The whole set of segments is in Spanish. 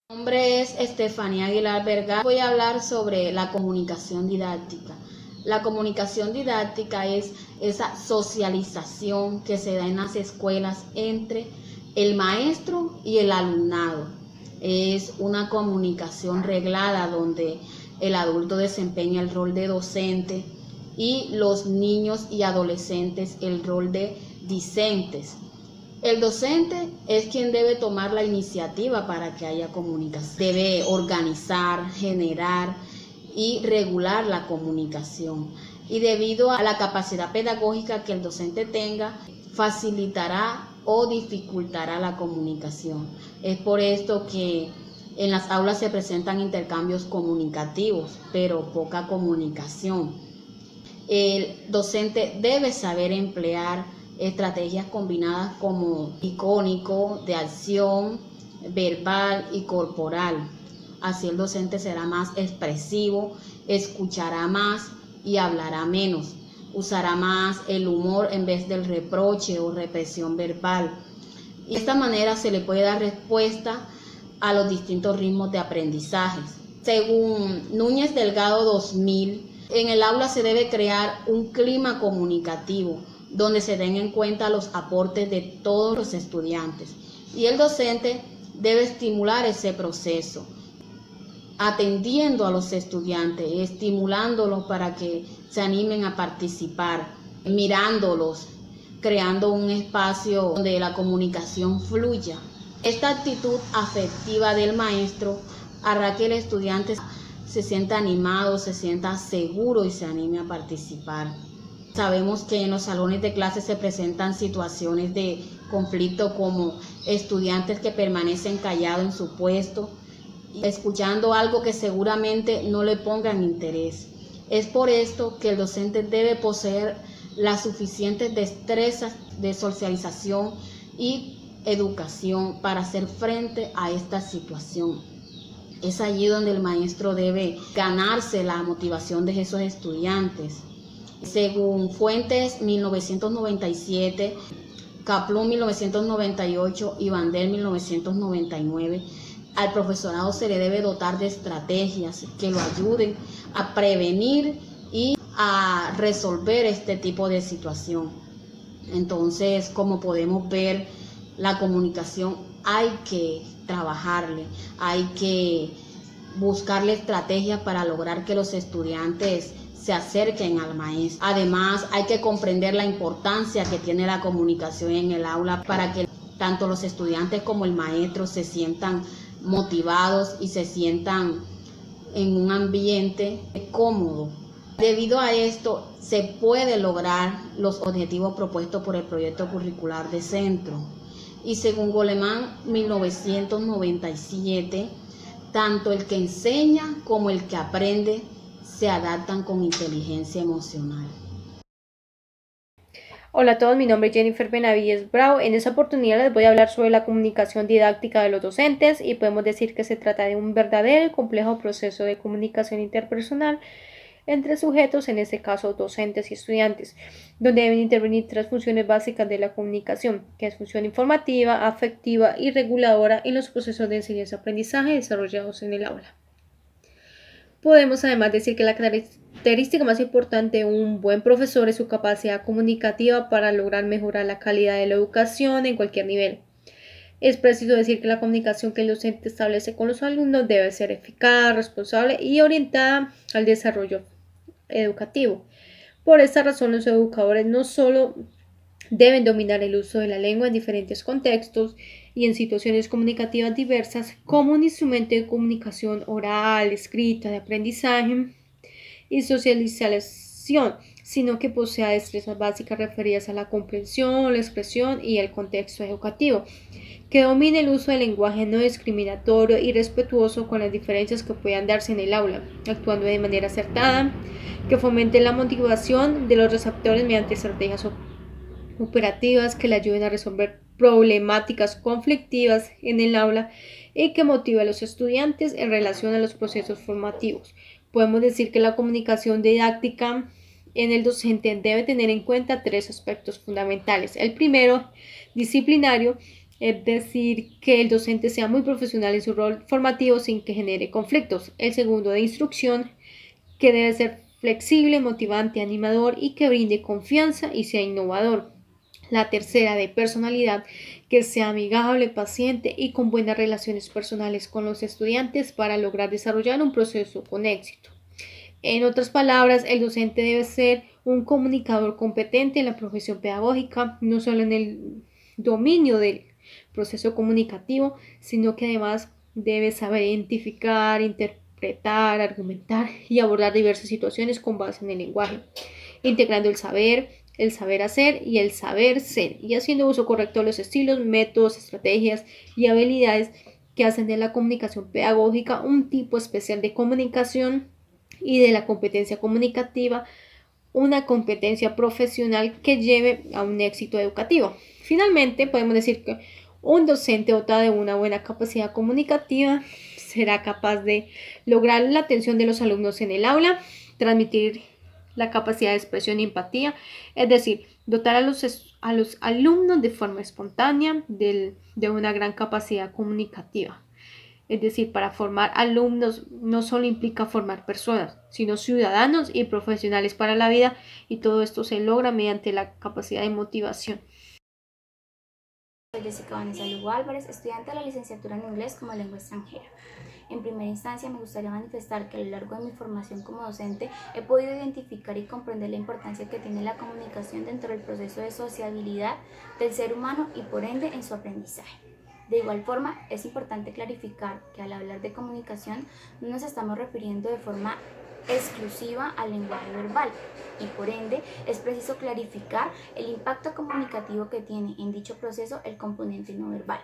Mi nombre es Estefanía Aguilar Vergara. Voy a hablar sobre la comunicación didáctica. La comunicación didáctica es esa socialización que se da en las escuelas entre el maestro y el alumnado. Es una comunicación reglada donde el adulto desempeña el rol de docente y los niños y adolescentes el rol de discentes. El docente es quien debe tomar la iniciativa para que haya comunicación. Debe organizar, generar y regular la comunicación. Y debido a la capacidad pedagógica que el docente tenga, facilitará o dificultará la comunicación. Es por esto que en las aulas se presentan intercambios comunicativos, pero poca comunicación. El docente debe saber emplear estrategias combinadas como icónico, de acción, verbal y corporal. Así el docente será más expresivo, escuchará más y hablará menos. Usará más el humor en vez del reproche o represión verbal. Y de esta manera se le puede dar respuesta a los distintos ritmos de aprendizaje. Según Núñez Delgado 2000, en el aula se debe crear un clima comunicativo donde se den en cuenta los aportes de todos los estudiantes. Y el docente debe estimular ese proceso, atendiendo a los estudiantes, estimulándolos para que se animen a participar, mirándolos, creando un espacio donde la comunicación fluya. Esta actitud afectiva del maestro hará que el estudiante se sienta animado, se sienta seguro y se anime a participar. Sabemos que en los salones de clase se presentan situaciones de conflicto como estudiantes que permanecen callados en su puesto, escuchando algo que seguramente no le pongan interés. Es por esto que el docente debe poseer las suficientes destrezas de socialización y educación para hacer frente a esta situación. Es allí donde el maestro debe ganarse la motivación de esos estudiantes. Según Fuentes 1997, Kaplun 1998 y Bandel 1999, al profesorado se le debe dotar de estrategias que lo ayuden a prevenir y a resolver este tipo de situación. Entonces, como podemos ver, la comunicación hay que trabajarle, hay que buscarle estrategias para lograr que los estudiantes se acerquen al maestro. Además, hay que comprender la importancia que tiene la comunicación en el aula para que tanto los estudiantes como el maestro se sientan motivados y se sientan en un ambiente cómodo. Debido a esto, se puede lograr los objetivos propuestos por el proyecto curricular de centro. Y según Goleman 1997, tanto el que enseña como el que aprende se adaptan con inteligencia emocional. Hola a todos, mi nombre es Jennifer Benavides Bravo. En esta oportunidad les voy a hablar sobre la comunicación didáctica de los docentes y podemos decir que se trata de un verdadero y complejo proceso de comunicación interpersonal entre sujetos, en este caso docentes y estudiantes, donde deben intervenir tres funciones básicas de la comunicación, que es función informativa, afectiva y reguladora en los procesos de enseñanza-aprendizaje desarrollados en el aula. Podemos además decir que la característica más importante de un buen profesor es su capacidad comunicativa para lograr mejorar la calidad de la educación en cualquier nivel. Es preciso decir que la comunicación que el docente establece con los alumnos debe ser eficaz, responsable y orientada al desarrollo educativo. Por esta razón, los educadores no solo deben dominar el uso de la lengua en diferentes contextos y en situaciones comunicativas diversas como un instrumento de comunicación oral, escrita, de aprendizaje y socialización, sino que posea destrezas básicas referidas a la comprensión, la expresión y el contexto educativo, que domine el uso del lenguaje no discriminatorio y respetuoso con las diferencias que puedan darse en el aula, actuando de manera acertada, que fomente la motivación de los receptores mediante estrategias operativas que le ayuden a resolver problemáticas conflictivas en el aula y que motive a los estudiantes en relación a los procesos formativos. Podemos decir que la comunicación didáctica en el docente debe tener en cuenta tres aspectos fundamentales. El primero, disciplinario, es decir, que el docente sea muy profesional en su rol formativo sin que genere conflictos. El segundo, de instrucción, que debe ser flexible, motivante, animador y que brinde confianza y sea innovador. La tercera, de personalidad, que sea amigable, paciente y con buenas relaciones personales con los estudiantes para lograr desarrollar un proceso con éxito. En otras palabras, el docente debe ser un comunicador competente en la profesión pedagógica, no solo en el dominio del proceso comunicativo, sino que además debe saber identificar, interpretar, argumentar y abordar diversas situaciones con base en el lenguaje, integrando el saber hacer y el saber ser, y haciendo uso correcto de los estilos, métodos, estrategias y habilidades que hacen de la comunicación pedagógica un tipo especial de comunicación y de la competencia comunicativa una competencia profesional que lleve a un éxito educativo. Finalmente, podemos decir que un docente dotado de una buena capacidad comunicativa será capaz de lograr la atención de los alumnos en el aula, transmitir la capacidad de expresión y empatía, es decir, dotar a los alumnos de forma espontánea de una gran capacidad comunicativa. Es decir, para formar alumnos no solo implica formar personas, sino ciudadanos y profesionales para la vida, y todo esto se logra mediante la capacidad de motivación. Soy Jessica Vanessa Lugo Álvarez, estudiante de la licenciatura en inglés como lengua extranjera. En primera instancia me gustaría manifestar que a lo largo de mi formación como docente he podido identificar y comprender la importancia que tiene la comunicación dentro del proceso de sociabilidad del ser humano y por ende en su aprendizaje. De igual forma, es importante clarificar que al hablar de comunicación no nos estamos refiriendo de forma exclusiva al lenguaje verbal y por ende es preciso clarificar el impacto comunicativo que tiene en dicho proceso el componente no verbal.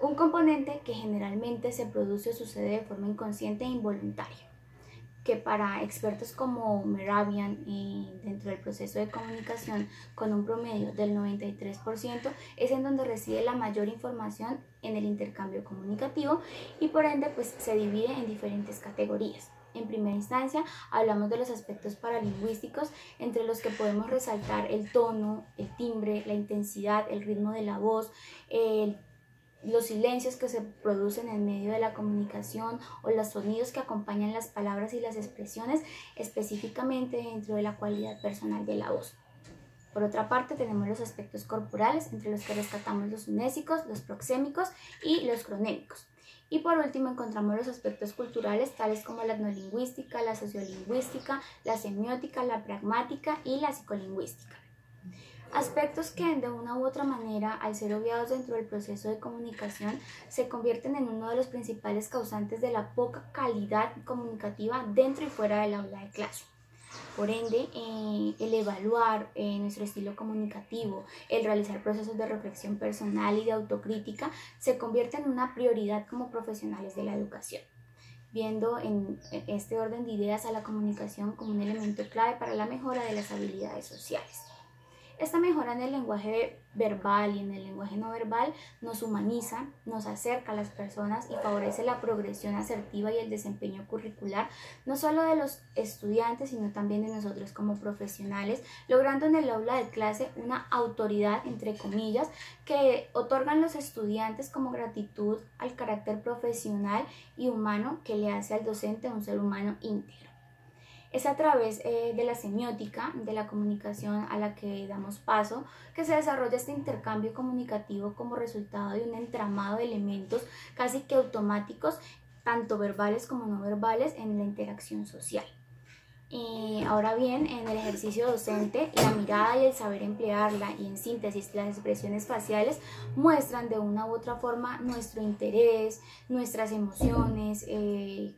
Un componente que generalmente se produce o sucede de forma inconsciente e involuntaria, que para expertos como Mehrabian dentro del proceso de comunicación con un promedio del 93% es en donde reside la mayor información en el intercambio comunicativo y por ende pues se divide en diferentes categorías. En primera instancia hablamos de los aspectos paralingüísticos, entre los que podemos resaltar el tono, el timbre, la intensidad, el ritmo de la voz, los silencios que se producen en medio de la comunicación o los sonidos que acompañan las palabras y las expresiones, específicamente dentro de la cualidad personal de la voz. Por otra parte, tenemos los aspectos corporales, entre los que rescatamos los unésicos, los proxémicos y los cronémicos. Y por último encontramos los aspectos culturales, tales como la etnolingüística, la sociolingüística, la semiótica, la pragmática y la psicolingüística. Aspectos que de una u otra manera, al ser obviados dentro del proceso de comunicación, se convierten en uno de los principales causantes de la poca calidad comunicativa dentro y fuera del aula de clase. Por ende, el evaluar nuestro estilo comunicativo, el realizar procesos de reflexión personal y de autocrítica, se convierte en una prioridad como profesionales de la educación, viendo en este orden de ideas a la comunicación como un elemento clave para la mejora de las habilidades sociales. Esta mejora en el lenguaje verbal y en el lenguaje no verbal nos humaniza, nos acerca a las personas y favorece la progresión asertiva y el desempeño curricular, no solo de los estudiantes, sino también de nosotros como profesionales, logrando en el aula de clase una autoridad, entre comillas, que otorgan los estudiantes como gratitud al carácter profesional y humano que le hace al docente un ser humano íntegro. Es a través de la semiótica, de la comunicación a la que damos paso, que se desarrolla este intercambio comunicativo como resultado de un entramado de elementos casi que automáticos, tanto verbales como no verbales, en la interacción social. Ahora bien, en el ejercicio docente, la mirada y el saber emplearla y en síntesis las expresiones faciales muestran de una u otra forma nuestro interés, nuestras emociones,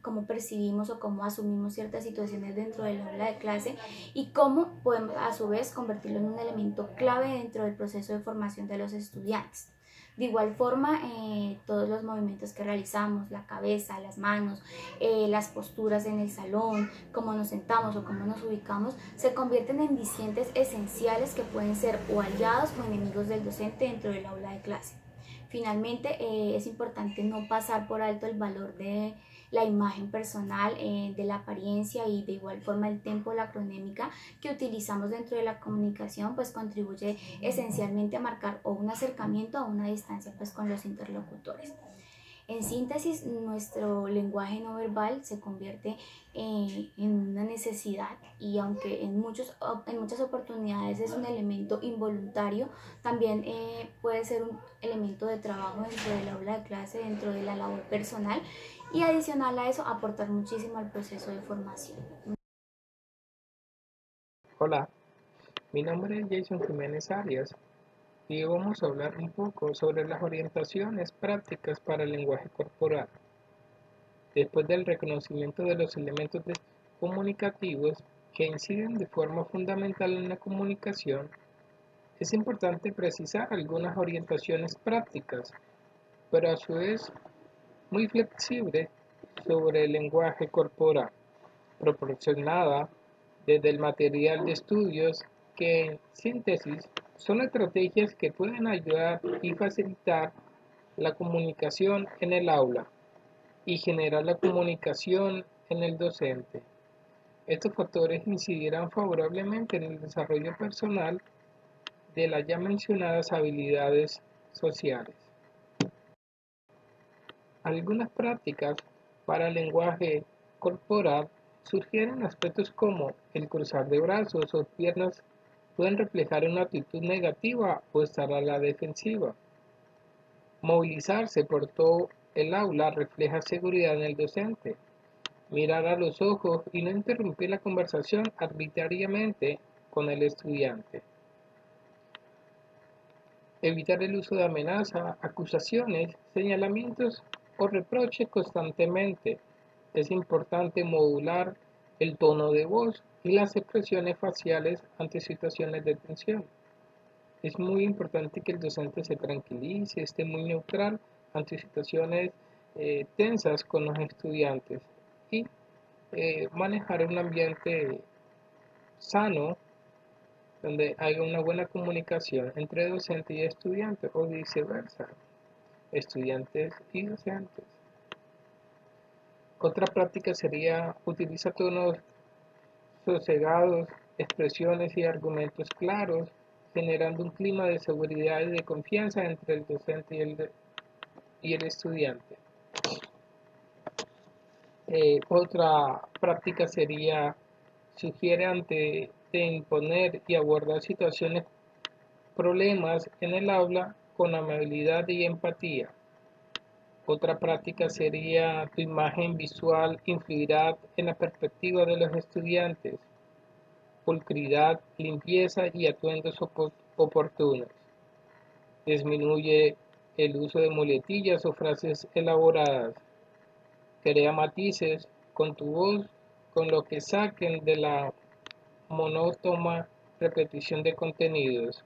cómo percibimos o cómo asumimos ciertas situaciones dentro del aula de clase y cómo podemos a su vez convertirlo en un elemento clave dentro del proceso de formación de los estudiantes. De igual forma, todos los movimientos que realizamos, la cabeza, las manos, las posturas en el salón, cómo nos sentamos o cómo nos ubicamos, se convierten en dicientes esenciales que pueden ser o aliados o enemigos del docente dentro del aula de clase. Finalmente, es importante no pasar por alto el valor de la imagen personal, de la apariencia y de igual forma el tempo, la cronémica que utilizamos dentro de la comunicación, pues contribuye esencialmente a marcar o un acercamiento o una distancia pues con los interlocutores. En síntesis, nuestro lenguaje no verbal se convierte en una necesidad y aunque en muchas oportunidades es un elemento involuntario, también puede ser un elemento de trabajo dentro del aula de clase, dentro de la labor personal y adicional a eso aportar muchísimo al proceso de formación. Hola, mi nombre es Jason Jiménez Arias y hoy vamos a hablar un poco sobre las orientaciones prácticas para el lenguaje corporal. Después del reconocimiento de los elementos comunicativos que inciden de forma fundamental en la comunicación, es importante precisar algunas orientaciones prácticas, pero a su vez muy flexibles sobre el lenguaje corporal, proporcionada desde el material de estudios que, en síntesis, son estrategias que pueden ayudar y facilitar la comunicación en el aula y generar la comunicación en el docente. Estos factores incidirán favorablemente en el desarrollo personal de las ya mencionadas habilidades sociales. Algunas prácticas para el lenguaje corporal sugieren aspectos como el cruzar de brazos o piernas pueden reflejar una actitud negativa o estar a la defensiva. Movilizarse por todo el aula refleja seguridad en el docente. Mirar a los ojos y no interrumpir la conversación arbitrariamente con el estudiante. Evitar el uso de amenaza, acusaciones, señalamientos o reproches constantemente. Es importante modular el tono de voz y las expresiones faciales ante situaciones de tensión. Es muy importante que el docente se tranquilice, esté muy neutral ante situaciones tensas con los estudiantes y manejar un ambiente sano donde haya una buena comunicación entre docente y estudiante o viceversa, estudiantes y docentes. Otra práctica sería utilizar tonos sosegados, expresiones y argumentos claros, generando un clima de seguridad y de confianza entre el docente y el estudiante. Otra práctica sería, sugiere antes de imponer y abordar situaciones, problemas en el aula con amabilidad y empatía. Otra práctica sería, tu imagen visual influirá en la perspectiva de los estudiantes. Pulcridad, limpieza y atuendos oportunos. Disminuye el uso de muletillas o frases elaboradas. Crea matices con tu voz, con lo que saquen de la monótona repetición de contenidos.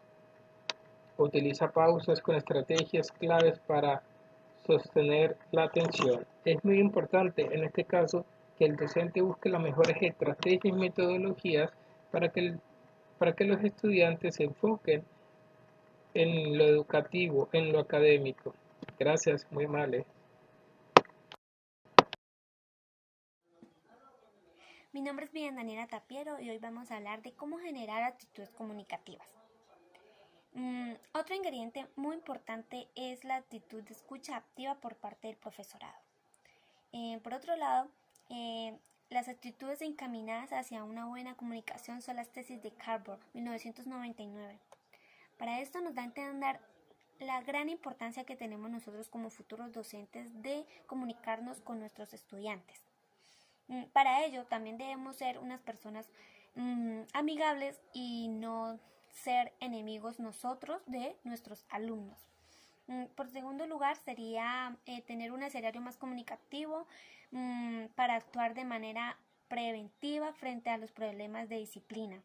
Utiliza pausas con estrategias claves para sostener la atención. Es muy importante en este caso que el docente busque las mejores estrategias y metodologías para que los estudiantes se enfoquen en lo educativo, en lo académico. Gracias, muy amable. Mi nombre es Vivian Daniela Tapiero y hoy vamos a hablar de cómo generar actitudes comunicativas. Otro ingrediente muy importante es la actitud de escucha activa por parte del profesorado. Por otro lado, las actitudes encaminadas hacia una buena comunicación son las tesis de Carver, 1999. Para esto nos da a entender la gran importancia que tenemos nosotros como futuros docentes de comunicarnos con nuestros estudiantes. Para ello también debemos ser unas personas amigables y no ser enemigos nosotros de nuestros alumnos. Por segundo lugar sería tener un escenario más comunicativo para actuar de manera preventiva frente a los problemas de disciplina.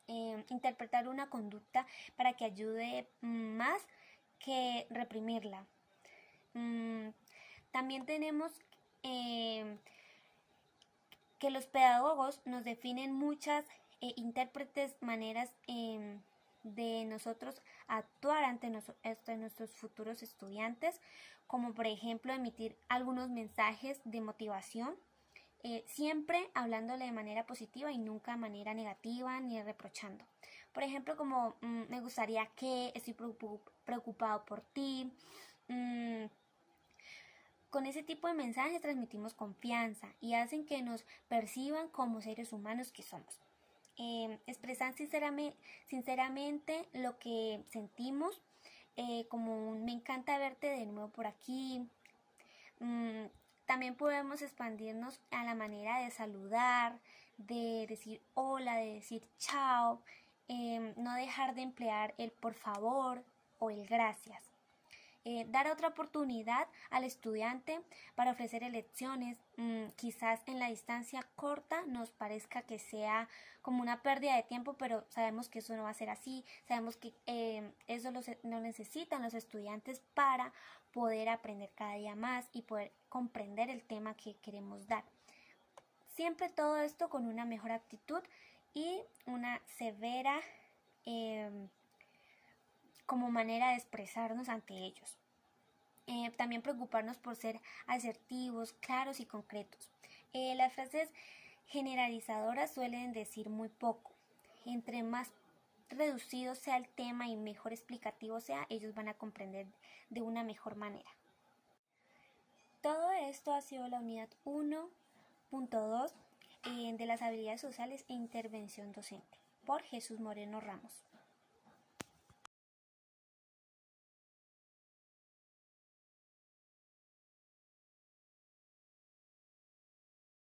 Interpretar una conducta para que ayude más que reprimirla. También tenemos que los pedagogos nos definen muchas intérpretes maneras de nosotros actuar ante nuestros futuros estudiantes, como por ejemplo emitir algunos mensajes de motivación, siempre hablándole de manera positiva y nunca de manera negativa ni reprochando. Por ejemplo, como me gustaría que, estoy preocupado por ti. Con ese tipo de mensajes transmitimos confianza y hacen que nos perciban como seres humanos que somos. Expresar sinceramente lo que sentimos, como me encanta verte de nuevo por aquí. También podemos expandirnos a la manera de saludar, de decir hola, de decir chao, no dejar de emplear el por favor o el gracias. Dar otra oportunidad al estudiante para ofrecer lecciones. Quizás en la distancia corta nos parezca que sea como una pérdida de tiempo, pero sabemos que eso no va a ser así. Sabemos que eso lo necesitan los estudiantes para poder aprender cada día más y poder comprender el tema que queremos dar. Siempre todo esto con una mejor actitud y una severa como manera de expresarnos ante ellos. También preocuparnos por ser asertivos, claros y concretos. Las frases generalizadoras suelen decir muy poco. Entre más reducido sea el tema y mejor explicativo sea, ellos van a comprender de una mejor manera. Todo esto ha sido la unidad 1.2 de las habilidades sociales e intervención docente por Jesús Moreno Ramos.